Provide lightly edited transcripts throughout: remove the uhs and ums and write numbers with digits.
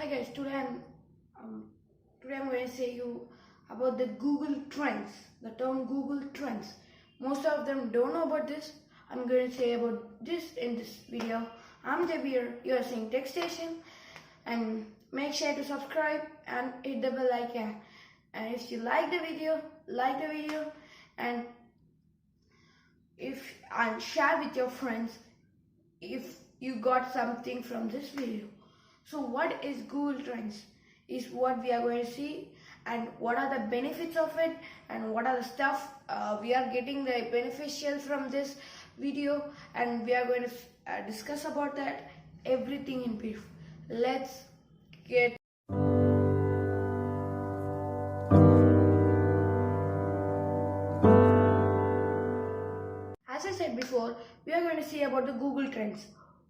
Hi guys, today I'm going to say you about the Google Trends, the term Google Trends. Most of them don't know about this. I'm going to say about this in this video. I'm Jabir, you are seeing Tech Station, and make sure to subscribe and hit the bell icon. And if you like the video, and share with your friends if you got something from this video. So what is Google Trends is what we are going to see, and what are the benefits of it, and what are the stuff we are getting the beneficial from this video, and we are going to discuss about that everything in brief. Let's get As I said before, we are going to see about the Google Trends.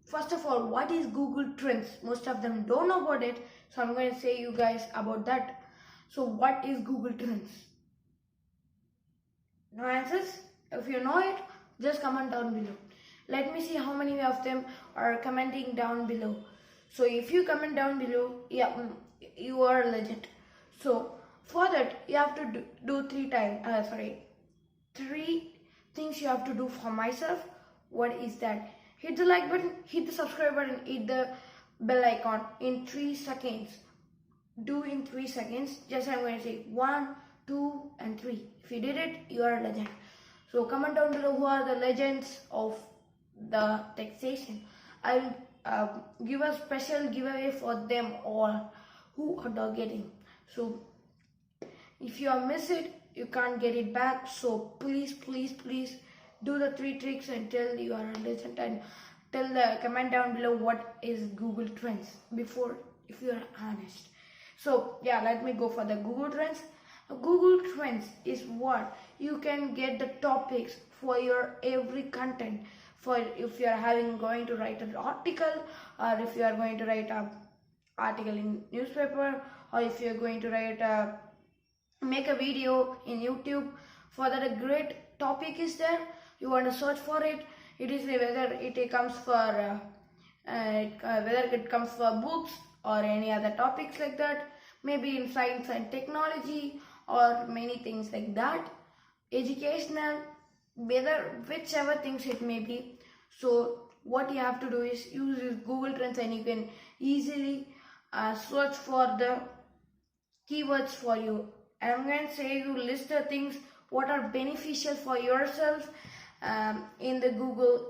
First of all, what is Google Trends? Most of them don't know about it, so I'm going to say you guys about that. So what is Google Trends? No answers? If you know it, just comment down below. Let me see how many of them are commenting down below. So if you comment down below, yeah, you are a legend. So for that, you have to do three things you have to do for myself. What is that? Hit the like button, hit the subscribe button, hit the bell icon in 3 seconds. Do in 3 seconds. Just I'm going to say 1, 2 and 3. If you did it, you are a legend. So comment down below who are the legends of the Tech Station. I'll give a special giveaway for them all who are targeting. So if you have missed it, you can't get it back. So please do the 3 tricks and tell you are a legend, and tell the comment down below what is Google Trends before, if you are honest. So yeah, let me go for the Google Trends. Google Trends is what you can get the topics for your every content. For if you are going to write an article, or if you are going to write an article in newspaper, or if you are going to write make a video in YouTube. For that, a great topic is there. You want to search for it. It is whether it comes for whether it comes for books or any other topics like that. Maybe in science and technology or many things like that. Educational, whichever things it may be. So what you have to do is use Google Trends, and you can easily search for the keywords for you. I'm going to say you list the things what are beneficial for yourself in the Google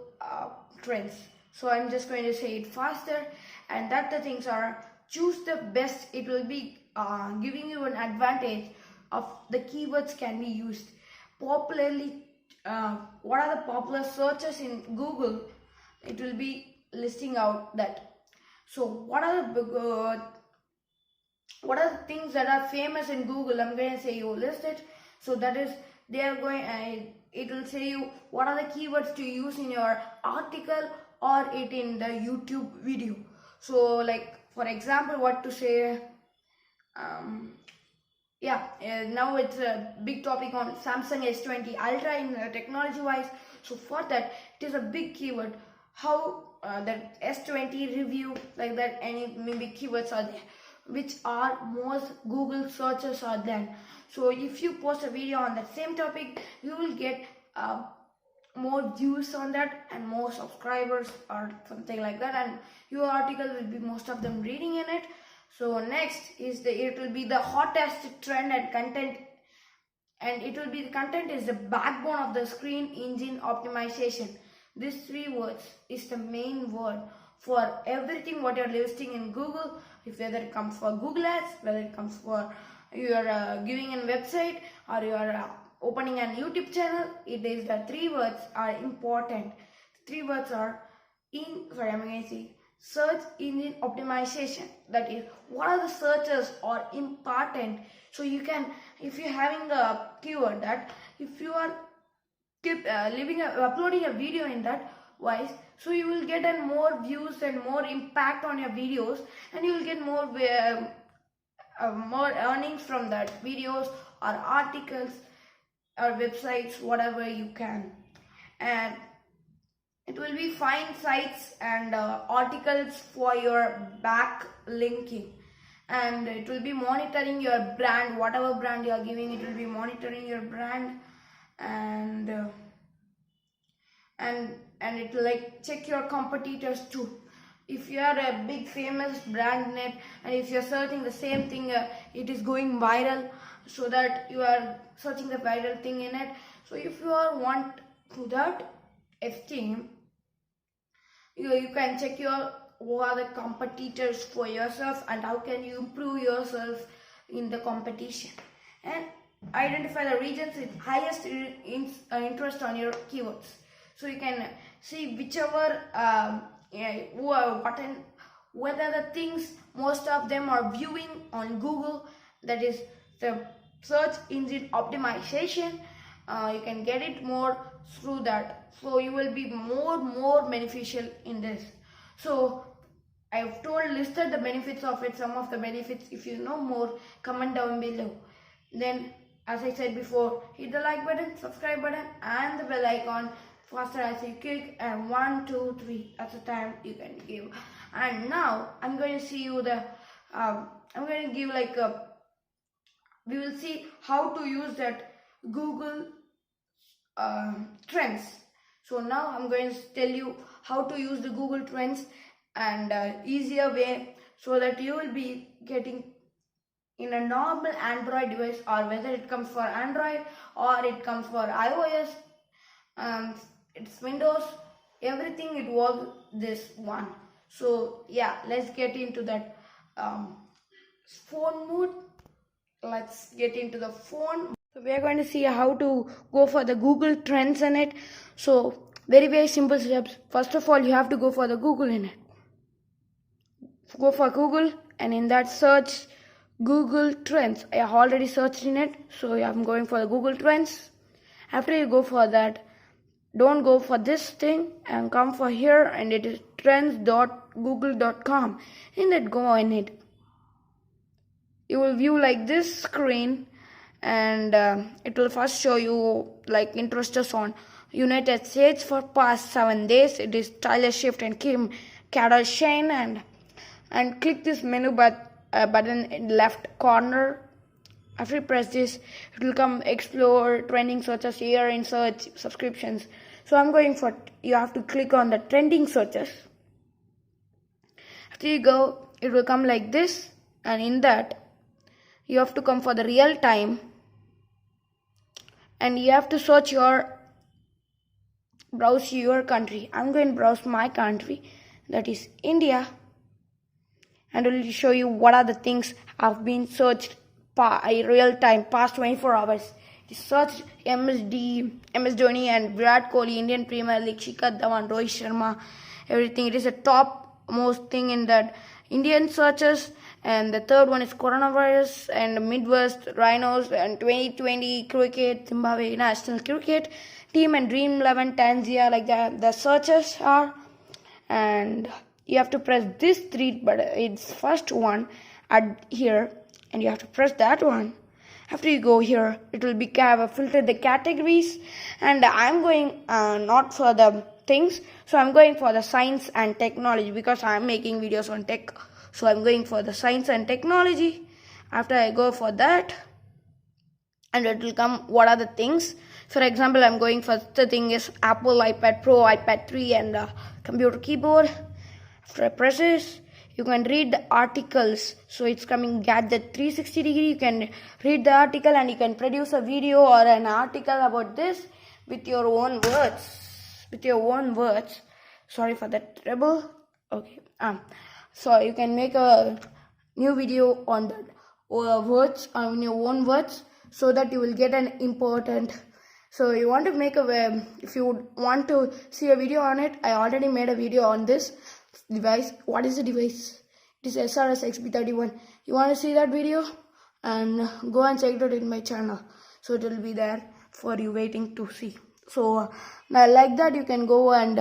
Trends. So I'm just going to say it faster, and that the things are: choose the best. It will be giving you an advantage of the keywords can be used popularly. What are the popular searches in Google? It will be listing out that. So what are the things that are famous in Google? I'm going to say you list it. So that is, they are going, it will say you what are the keywords to use in your article or it in the YouTube video. So like for example, what to say, now it's a big topic on Samsung S20 Ultra in technology wise. So for that, it is a big keyword. How that S20 review, like that, any maybe keywords are there which are most Google searches are there. So if you post a video on the same topic, you will get more views on that and more subscribers or something like that, and your article will be most of them reading in it. So next is it will be the hottest trend and content, and it will be the content is the backbone of the screen engine optimization. These 3 words is the main word for everything what you're listing in Google. If whether it comes for Google Ads, whether it comes for you are giving a website, or you are opening a YouTube channel, it is the 3 words are important. 3 words are search engine optimization. That is, what are the searches are important. So you can, if you're having a keyword that if you are uploading a video in that wise, so you will get more views and more impact on your videos, and you will get more earnings from that videos or articles or websites, whatever you can. And it will be find sites and articles for your back linking. and it will be monitoring your brand, whatever brand you are giving, it will be monitoring your brand, and it will like check your competitors too. If you are a big famous brand net and if you are searching the same thing, it is going viral, so that you are searching the viral thing in it. So if you are want to that esteem, you can check your who are the competitors for yourself and how can you improve yourself in the competition, and identify the regions with highest interest on your keywords. So you can see whichever who are whether the things most of them are viewing on Google, that is the search engine optimization. You can get it more through that, so you will be more beneficial in this. So I've listed the benefits of it, some of the benefits. If you know more, comment down below. Then, as I said before, hit the like button, subscribe button and the bell icon faster as you click, and 1 2 3 at a time you can give. And now I'm going to see you the I'm going to give like a, we will see how to use that Google Trends. So now I'm going to tell you how to use the Google Trends and easier way, so that you will be getting in a normal Android device, or whether it comes for Android or it comes for iOS, it's Windows, everything it was this one. So yeah, let's get into that phone mode. Let's get into the phone. So we are going to see how to go for the Google Trends in it. So very simple steps. First of all, you have to go for the Google in it. Go for Google, and in that search Google Trends. I have already searched in it, so I'm going for the Google Trends. After you go for that, don't go for this thing and come for here, and it is trends.google.com. In that, go in it. You will view like this screen, and it will first show you like interests on United States for past 7 days. It is Tyler Swift and Kim Kardashian, and click this menu button in left corner. After you press this, it will come explore trending searches here in search subscriptions. So I'm going for, you have to click on the trending searches. After you go, it will come like this, and in that you have to come for the real time, and you have to search your, browse your country. I'm going to browse my country, that is India, and it will show you what are the things have been searched real time past 24 hours. It searched MS Dhoni and Virat Kohli, Indian Premier League, Shikhar Dhawan, Rohit Sharma, everything. It is a top most thing in that Indian searches. And the third one is coronavirus and Midwest Rhinos and 2020 cricket, Zimbabwe national cricket team and Dream 11 Tanzania, like that. The searches are, and you have to press this three, but it's first one at here, and you have to press that one. After you go here, it will be filter the categories, and I'm going not for the things, so I'm going for the science and technology, because I'm making videos on tech. So I'm going for the science and technology. After I go for that, and it will come what are the things. For example, I'm going for the thing is Apple iPad Pro, iPad 3 and computer keyboard. After I press this, you can read the articles. So it's coming gadget 360 degree. You can read the article and you can produce a video or an article about this with your own words. Sorry for that trouble. Okay. So you can make a new video on that words, on your own words, so that you will get an important. So you want to make if you want to see a video on it, I already made a video on this device. What is the device? It is SRS XB31. You want to see that video? And go and check it out in my channel. So it will be there for you waiting to see. So like that, you can go and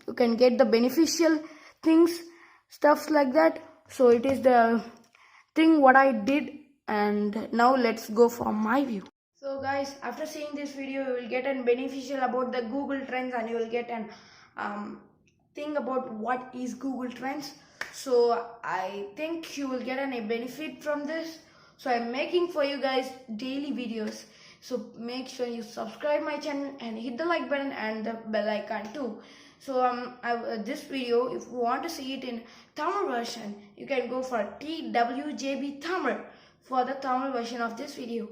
you can get the beneficial things, stuffs like that. So it is the thing what I did, and now let's go for my view. So guys, after seeing this video, you will get an beneficial about the Google Trends, and you will get an thing about what is Google Trends. So I think you will get any benefit from this. So I'm making for you guys daily videos. So make sure you subscribe my channel and hit the like button and the bell icon too. So this video, if you want to see it in Tamil version, you can go for TWJB Tamil for the Tamil version of this video.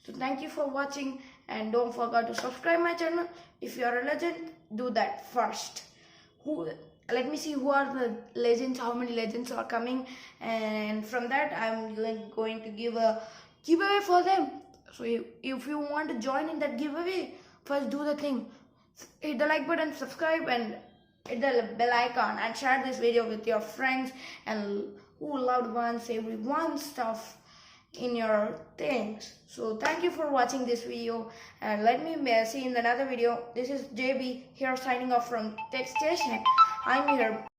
So thank you for watching and don't forget to subscribe my channel. If you are a legend, do that first. Let me see who are the legends, how many legends are coming, and from that I'm going to give a giveaway for them. So if you want to join in that giveaway, first do the thing. Hit the like button, subscribe and hit the bell icon and share this video with your friends and loved ones, everyone stuff in your things. So thank you for watching this video and let me see you in another video. This is JB here signing off from Tech Station. I'm here.